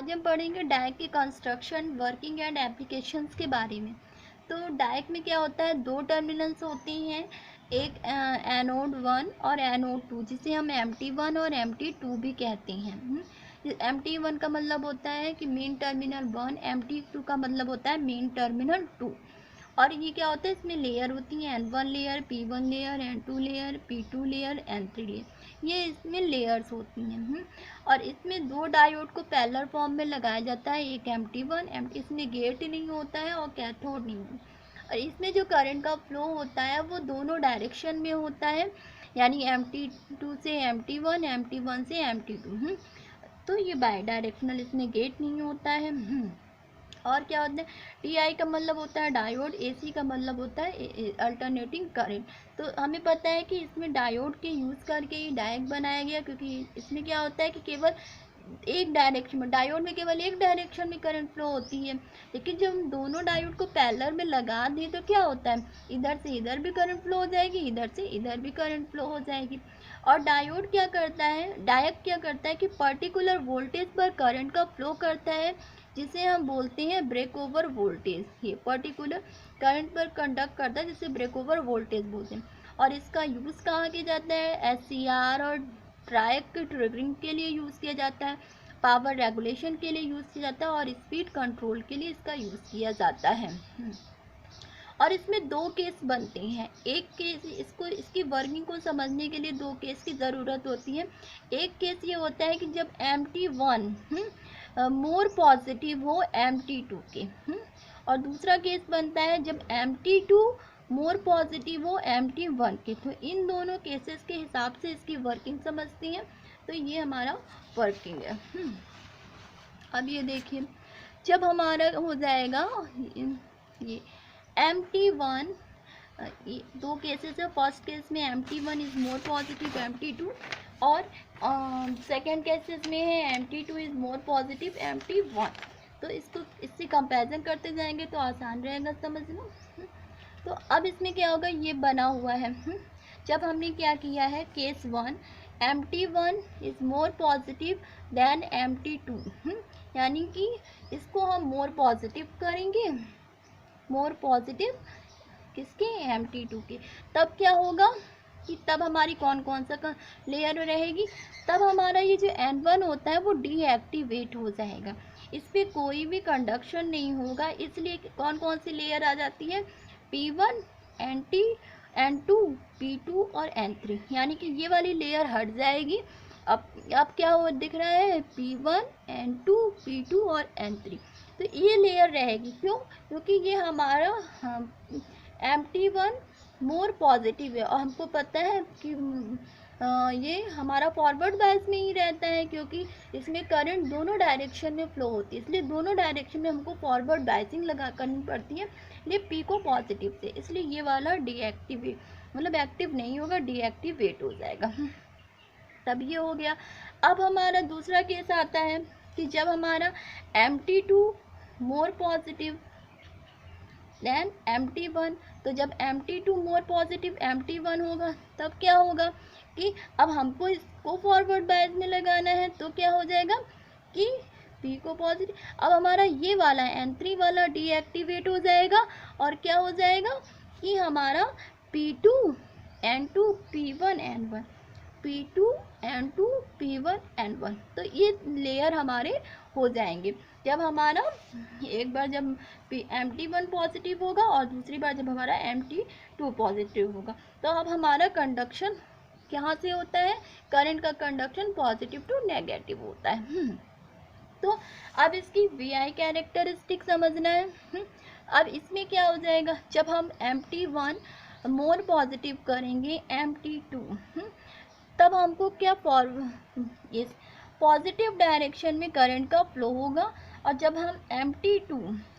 आज हम पढ़ेंगे डायक के कंस्ट्रक्शन, वर्किंग एंड एप्लीकेशंस के बारे में। तो डायक में क्या होता है, दो टर्मिनल्स होती हैं, एक एनोड 1 और एनोड 2, जिसे हम MT1 और MT2 भी कहते हैं। MT1 का मतलब होता है कि मेन टर्मिनल 1, MT2 का मतलब होता है मेन टर्मिनल 2। और ये क्या होता है, इसमें लेयर होती हैं, N1 layer, P1 layer, N2 layer, P2 layer, N3 layer, ये इसमें लेयर्स होती हैं। और इसमें दो डायोड को पैरेलल फॉर्म में लगाया जाता है, एक MT1 इसमें गेट नहीं होता है और कैथोड नहीं होता। और इसमें जो करंट का फ्लो होता है वो दोनों डायरेक्शन में होता है, यानी MT2 से MT1, MT1 से MT2। तो ये बाई डायरेक्शनल, इसमें गेट नहीं होता है। और क्या होता है, TI का मतलब होता है डायोड, AC का मतलब होता है अल्टरनेटिंग करंट। तो हमें पता है कि इसमें डायोड के यूज़ करके ही डायक बनाया गया, क्योंकि इसमें क्या होता है कि केवल एक डायरेक्शन में, डायोड में केवल एक डायरेक्शन में करंट फ्लो होती है। लेकिन जब हम दोनों डायोड को पैरेलल में लगा दें तो क्या होता है, इधर से इधर भी करंट फ्लो हो जाएगी, इधर से इधर भी करंट फ्लो हो जाएगी। और डायोड क्या करता है, डायक क्या करता है कि पर्टिकुलर वोल्टेज पर करंट का फ्लो करता है, जिसे हम बोलते हैं ब्रेक ओवर वोल्टेज। ये पर्टिकुलर करंट पर कंडक्ट करता है, जिसे ब्रेक ओवर वोल्टेज बोलते हैं। और इसका यूज़ कहाँ किया जाता है, SCR और ट्रायक के ट्रिगरिंग के लिए यूज़ किया जाता है, पावर रेगुलेशन के लिए यूज़ किया जाता है, और स्पीड कंट्रोल के लिए इसका यूज़ किया जाता है। और इसमें दो केस बनते हैं। एक केस, इसको इसकी वर्किंग को समझने के लिए दो केस की ज़रूरत होती है। एक केस ये होता है कि जब MT1 मोर पॉजिटिव हो MT2 के, और दूसरा केस बनता है जब MT2 मोर पॉजिटिव हो MT1 के। तो इन दोनों केसेस के हिसाब से इसकी वर्किंग समझती हैं। तो ये हमारा वर्किंग है। अब ये देखिए, जब हमारा हो जाएगा ये MT1, ये दो केसेस है। फर्स्ट केस में MT1 is more positive MT2, और सेकेंड केसेस में है MT2 is more positive MT1। तो इसको इससे कंपैरिजन करते जाएंगे तो आसान रहेगा समझना। तो अब इसमें क्या होगा, ये बना हुआ है। जब हमने क्या किया है, case 1, MT1 is more positive than MT2, यानी कि इसको हम मोर पॉजिटिव करेंगे, मोर पॉजिटिव किसके, MT2 के। तब क्या होगा कि तब हमारी कौन कौन सा लेयर रहेगी, तब हमारा ये जो N1 होता है वो डीएक्टिवेट हो जाएगा, इस पर कोई भी कंडक्शन नहीं होगा। इसलिए कौन कौन सी लेयर आ जाती है, P1, N2, P2 और N3, यानी कि ये वाली लेयर हट जाएगी। अब क्या हो दिख रहा है, P1, N2, P2 और N3। तो ये लेयर रहेगी, क्यों, क्योंकि ये हमारा MT1 मोर पॉजिटिव है, और हमको पता है कि ये हमारा फॉरवर्ड बायस में ही रहता है, क्योंकि इसमें करंट दोनों डायरेक्शन में फ्लो होती है, इसलिए दोनों डायरेक्शन में हमको फॉरवर्ड बायसिंग लगा करनी पड़ती है। ये P को पॉजिटिव से, इसलिए ये वाला डीएक्टिवेट, मतलब एक्टिव नहीं होगा, डीएक्टिवेट हो जाएगा। तब ये हो गया। अब हमारा दूसरा केस आता है कि जब हमारा MT2 मोर पॉजिटिव देन MT1, तो जब MT2 मोर पॉजिटिव MT1 होगा, तब क्या होगा कि अब हमको इसको फॉरवर्ड बायस में लगाना है, तो क्या हो जाएगा कि P को पॉजिटिव, अब हमारा ये वाला N3 वाला डीएक्टिवेट हो जाएगा, और क्या हो जाएगा कि हमारा P2 N2 P1 N1, P2 N2 P1 N1, तो ये लेयर हमारे हो जाएंगे। जब हमारा एक बार जब MT1 पॉजिटिव होगा और दूसरी बार जब हमारा MT2 पॉजिटिव होगा, तो अब हमारा कंडक्शन कहाँ से होता है, करंट का कंडक्शन पॉजिटिव टू नेगेटिव होता है। तो अब इसकी VI कैरेक्टरिस्टिक समझना है। अब इसमें क्या हो जाएगा, जब हम MT1 मोर पॉजिटिव करेंगे MT2, तब हमको क्या इस पॉजिटिव डायरेक्शन में करंट का फ्लो होगा। और जब हम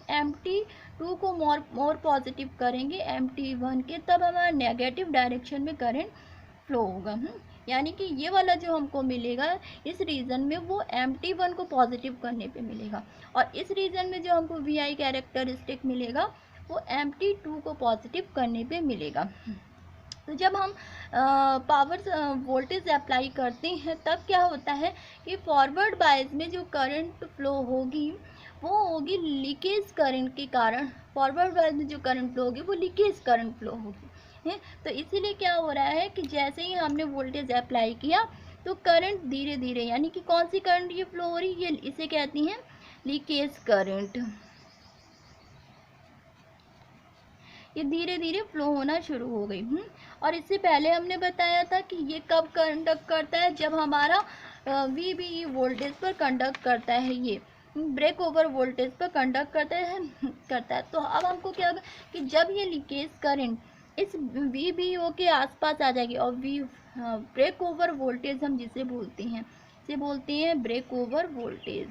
MT2 को मोर पॉजिटिव करेंगे MT1 के, तब हमारा नेगेटिव डायरेक्शन में करंट फ्लो होगा। यानी कि ये वाला जो हमको मिलेगा इस रीजन में, वो MT1 को पॉजिटिव करने पे मिलेगा, और इस रीजन में जो हमको VI कैरेक्टरिस्टिक मिलेगा वो MT2 को पॉजिटिव करने पे मिलेगा। तो जब हम पावर वोल्टेज अप्लाई करते हैं तब क्या होता है कि फॉरवर्ड बायस में जो करंट फ्लो होगी वो होगी लीकेज करंट के कारण। फॉरवर्ड बायस में जो करंट फ्लो होगी वो लीकेज करंट फ्लो होगी है। तो इसीलिए क्या हो रहा है कि जैसे ही हमने वोल्टेज अप्लाई किया तो करंट धीरे धीरे, यानी कि कौन सी करंट ये फ्लो हो रही है, इसे कहती हैं लीकेज करंट। ये धीरे धीरे फ्लो होना शुरू हो गई। और इससे पहले हमने बताया था कि ये कब कंडक्ट करता है, जब हमारा VBE वोल्टेज पर कंडक्ट करता है, ये ब्रेक ओवर वोल्टेज पर कंडक्ट करता है। तो अब हमको क्या होगा कि जब ये लीकेज करंट इस VBO के आसपास आ जाएगी और ब्रेक ओवर वोल्टेज हम जिसे बोलते हैं, इसे बोलते हैं break over voltage.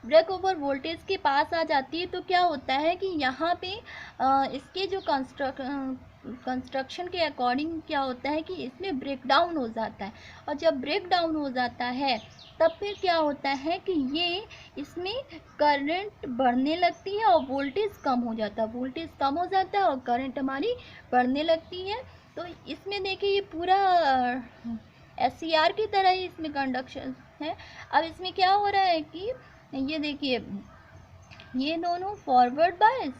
Break over voltage के पास आ जाती है तो क्या होता है कि यहाँ पे इसके जो कंस्ट्रक्शन के अकॉर्डिंग क्या होता है कि इसमें ब्रेक डाउन हो जाता है। और जब ब्रेक डाउन हो जाता है तब फिर क्या होता है कि ये इसमें करंट बढ़ने लगती है और वोल्टेज कम हो जाता है। वोल्टेज कम हो जाता है और करंट हमारी बढ़ने लगती है। तो इसमें देखिए ये पूरा SCR की तरह ही इसमें कंडक्शन है। अब इसमें क्या हो रहा है कि ये देखिए ये दोनों फॉरवर्ड बायस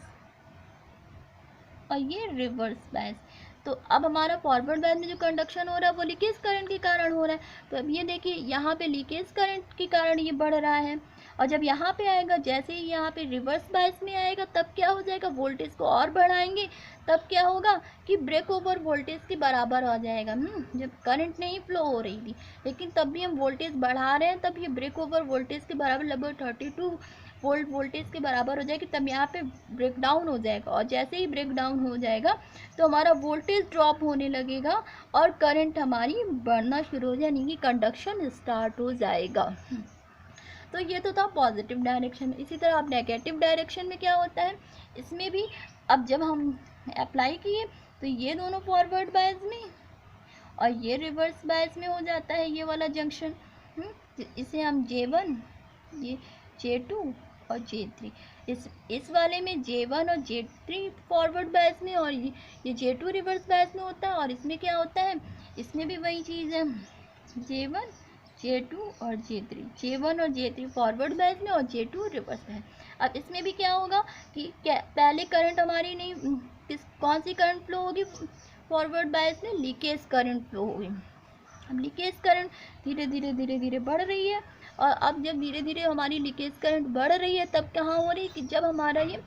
और ये रिवर्स बायस। तो अब हमारा फॉरवर्ड बायस में जो कंडक्शन हो रहा है वो लीकेज करंट के कारण हो रहा है। तो अब ये देखिए यहाँ पे लीकेज करंट के कारण ये बढ़ रहा है। और जब यहाँ पे आएगा, जैसे ही यहाँ पे रिवर्स बायस में आएगा तब क्या हो जाएगा, वोल्टेज को और बढ़ाएंगे तब क्या होगा कि ब्रेक ओवर वोल्टेज के बराबर आ जाएगा। जब करंट नहीं फ्लो हो रही थी लेकिन तब भी हम वोल्टेज बढ़ा रहे हैं, तब ये ब्रेक ओवर वोल्टेज के बराबर लगभग 32 वोल्ट वोल्टेज के बराबर हो जाएगी, तब यहाँ पे ब्रेक डाउन हो जाएगा। और जैसे ही ब्रेक डाउन हो जाएगा तो हमारा वोल्टेज ड्रॉप होने लगेगा और करंट हमारी बढ़ना शुरू हो जाएगी, यानी कि कंडक्शन स्टार्ट हो जाएगा। तो ये तो था पॉजिटिव डायरेक्शन। इसी तरह अब नेगेटिव डायरेक्शन में क्या होता है, इसमें भी अब जब हम अप्लाई किए तो ये दोनों फॉरवर्ड बायस में और ये रिवर्स बायस में हो जाता है, ये वाला जंक्शन। इसे हम J1, ये J2 और J3। इस वाले में J1 और J3 फॉरवर्ड बायस में और ये J2 रिवर्स बायस में होता है। और इसमें क्या होता है, इसमें भी वही चीज़ है, J1, J2 और J3। J1 और J3 फॉरवर्ड बायस में और J2 रिवर्स बायस। अब इसमें भी क्या होगा कि पहले करंट हमारी नहीं, कौन सी करंट फ्लो होगी फॉरवर्ड बायस में, लीकेज करंट फ्लो होगी। अब लीकेज करंट धीरे धीरे बढ़ रही है। और अब जब धीरे धीरे हमारी लीकेज करंट बढ़ रही है तब कहाँ हो रही है कि जब हमारा ये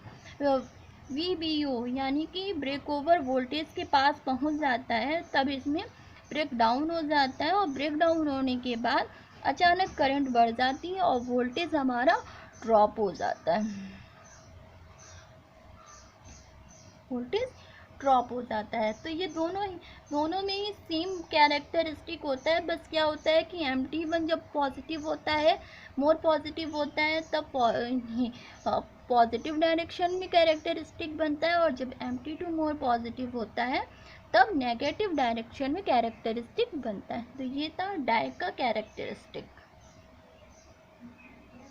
VBO यानी कि ब्रेक ओवर वोल्टेज के पास पहुंच जाता है तब इसमें ब्रेक डाउन हो जाता है। और ब्रेक डाउन होने के बाद अचानक करंट बढ़ जाती है और वोल्टेज हमारा ड्रॉप हो जाता है, वोल्टेज ड्रॉप हो जाता है। तो ये दोनों में ही सेम कैरेक्टरिस्टिक होता है। बस क्या होता है कि MT1 जब पॉजिटिव होता है, मोर पॉजिटिव होता है, तब पॉजिटिव डायरेक्शन में कैरेक्टरिस्टिक बनता है। और जब MT2 मोर पॉजिटिव होता है तब नेगेटिव डायरेक्शन में कैरेक्टरिस्टिक बनता है। तो ये था डायरेक्ट का कैरेक्टरिस्टिक।